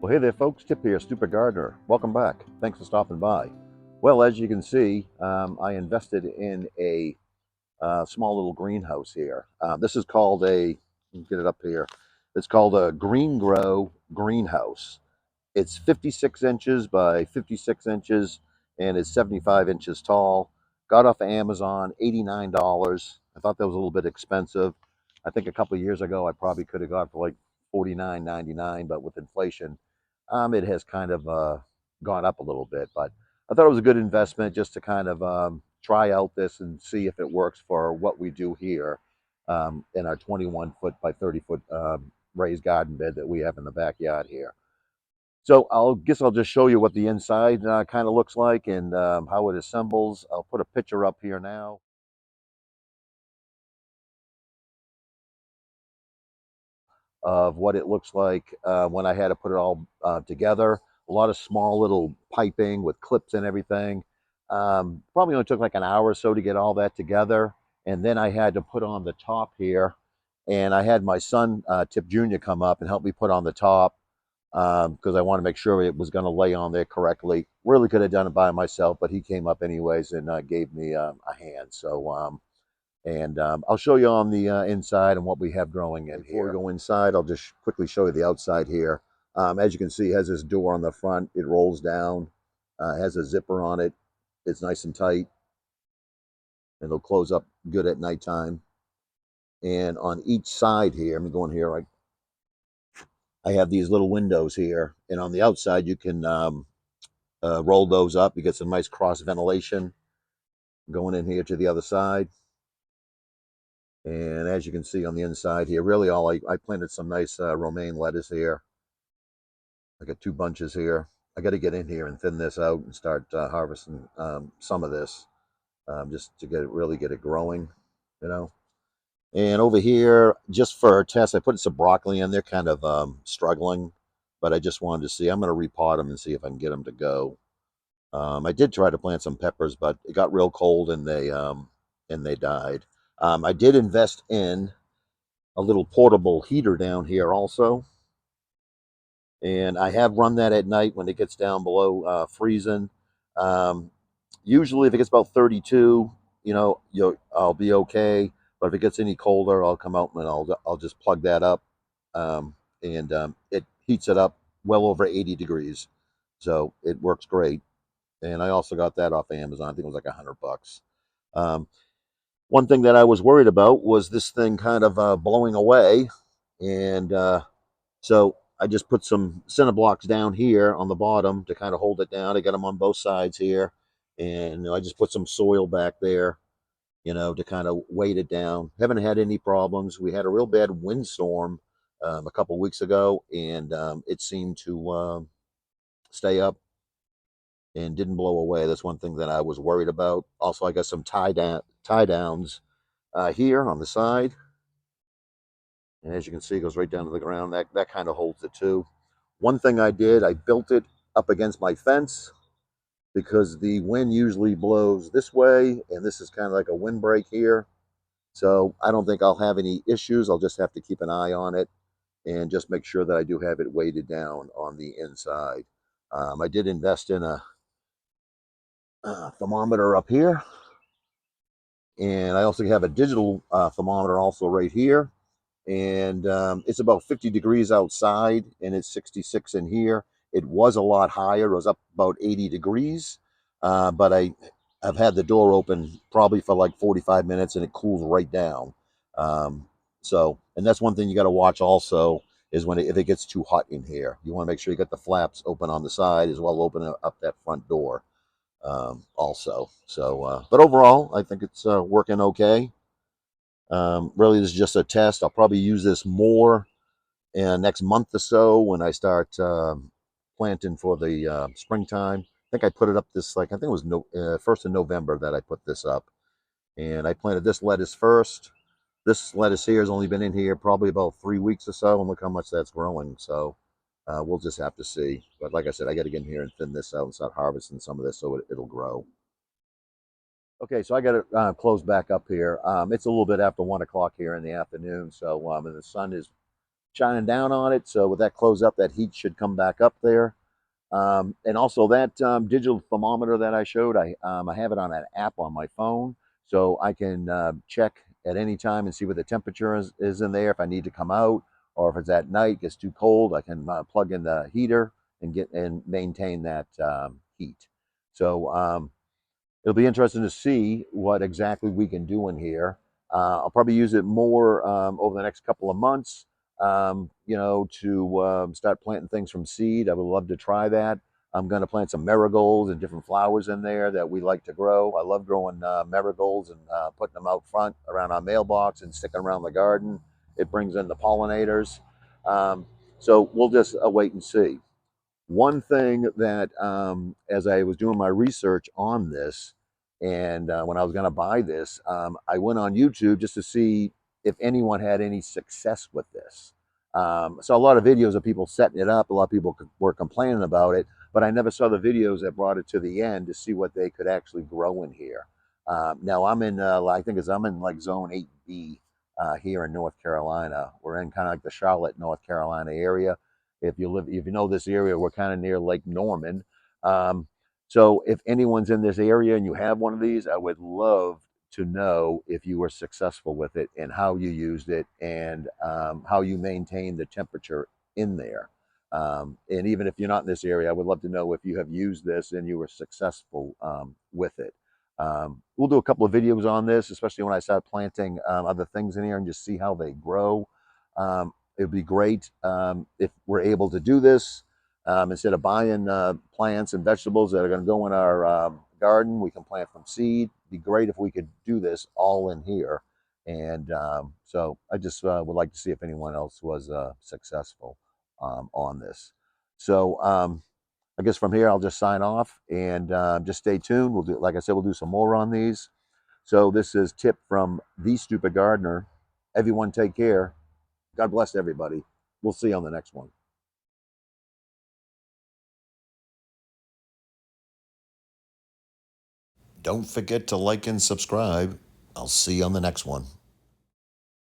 Well, hey there, folks. Tip here, Stupid Gardener. Welcome back. Thanks for stopping by. Well, as you can see, I invested in a small little greenhouse here. This is called get it up here. It's called a Greengro Greenhouse. It's 56 inches by 56 inches and it's 75 inches tall. Got off of Amazon, $89. I thought that was a little bit expensive. I think a couple of years ago I probably could have got for like $49.99, but with inflation, it has kind of gone up a little bit. But I thought it was a good investment just to kind of try out this and see if it works for what we do here in our 21-foot by 30-foot raised garden bed that we have in the backyard here. So I'll just show you what the inside kind of looks like and how it assembles. I'll put a picture up here now of what it looks like when I had to put it all together. A lot of small little piping with clips and everything. Probably only took like an hour or so to get all that together. And then I had to put on the top here. And I had my son, Tip Jr., come up and help me put on the top because I want to make sure it was going to lay on there correctly. Really could have done it by myself, but he came up anyways and gave me a hand. So, I'll show you on the inside and what we have growing in here. Before we go inside, I'll just quickly show you the outside here. As you can see, it has this door on the front. It rolls down, has a zipper on it. It's nice and tight. It'll close up good at nighttime. And on each side here, I'm going here, I have these little windows here. And on the outside, you can roll those up. You get some nice cross ventilation going in here to the other side. And as you can see on the inside here, really I planted some nice romaine lettuce here. I got 2 bunches here. I got to get in here and thin this out and start harvesting some of this just to really get it growing, you know. And over here, just for a test, I put some broccoli in. They're kind of struggling, but I just wanted to see. I'm going to repot them and see if I can get them to go. I did try to plant some peppers, but it got real cold and they died. I did invest in a little portable heater down here also, and I have run that at night when it gets down below freezing. Um, Usually, if it gets about 32, I'll be okay. But if it gets any colder, I'll come out and I'll just plug that up, and it heats it up well over 80 degrees, so it works great. And I also got that off Amazon. I think it was like $100. Um, One thing that I was worried about was this thing kind of blowing away, and so I just put some cinder blocks down here on the bottom to kind of hold it down. I got them on both sides here, and I just put some soil back there, to kind of weight it down. Haven't had any problems. We had a real bad windstorm a couple weeks ago, and it seemed to stay up and didn't blow away. That's one thing that I was worried about. Also, I got some tie downs here on the side, and as you can see, it goes right down to the ground. That kind of holds it too. One thing I did, I built it up against my fence because the wind usually blows this way, and this is kind of like a windbreak here. So I don't think I'll have any issues. I'll just have to keep an eye on it and just make sure that I do have it weighted down on the inside. I did invest in a thermometer up here, and I also have a digital thermometer also right here. And it's about 50 degrees outside, and it's 66 in here. It was a lot higher. It was up about 80 degrees, but I've had the door open probably for like 45 minutes, and it cools right down. And that's one thing you got to watch also is if it gets too hot in here. You want to make sure you got the flaps open on the side as well, open up that front door also. So, but overall, I think it's working okay. Really, this is just a test. I'll probably use this more in next month or so when I start planting for the springtime. I think I put it up I think it was 1st of November that I put this up. And I planted this lettuce first. This lettuce here has only been in here probably about 3 weeks or so, and look how much that's growing. So we'll just have to see. But like I said, I got to get in here and thin this out and start harvesting some of this so it'll grow. Okay, so I got it closed back up here. It's a little bit after 1 o'clock here in the afternoon, so and the sun is shining down on it. So with that close up, that heat should come back up there. And also that digital thermometer that I showed, I have it on an app on my phone, so I can check at any time and see what the temperature is in there. If I need to come out, or if it's at night, gets too cold, I can plug in the heater and get and maintain that heat. So it'll be interesting to see what exactly we can do in here. I'll probably use it more over the next couple of months, to start planting things from seed. I would love to try that. I'm going to plant some marigolds and different flowers in there that we like to grow. I love growing marigolds and putting them out front around our mailbox and sticking around the garden. It brings in the pollinators. Um, so we'll just wait and see. One thing that, as I was doing my research on this, and when I was going to buy this, I went on YouTube just to see if anyone had any success with this. Saw a lot of videos of people setting it up. A lot of people were complaining about it, but I never saw the videos that brought it to the end to see what they could actually grow in here. Now I'm in, I think I'm in like zone 8B here in North Carolina. We're in kind of like the Charlotte, North Carolina area. If you know this area, we're kind of near Lake Norman. Um, so if anyone's in this area and you have one of these, I would love to know if you were successful with it and how you used it and how you maintain the temperature in there. And even if you're not in this area, I would love to know if you have used this and you were successful with it. We'll do a couple of videos on this, especially when I start planting other things in here and just see how they grow. It would be great if we're able to do this. Instead of buying plants and vegetables that are going to go in our garden, we can plant from seed. It'd be great if we could do this all in here. And so I just would like to see if anyone else was successful on this. So I guess from here I'll just sign off and just stay tuned. We'll do, like I said, we'll do some more on these. So this is Tip from The Stupid Gardener. Everyone take care. God bless everybody. We'll see you on the next one. Don't forget to like and subscribe. I'll see you on the next one.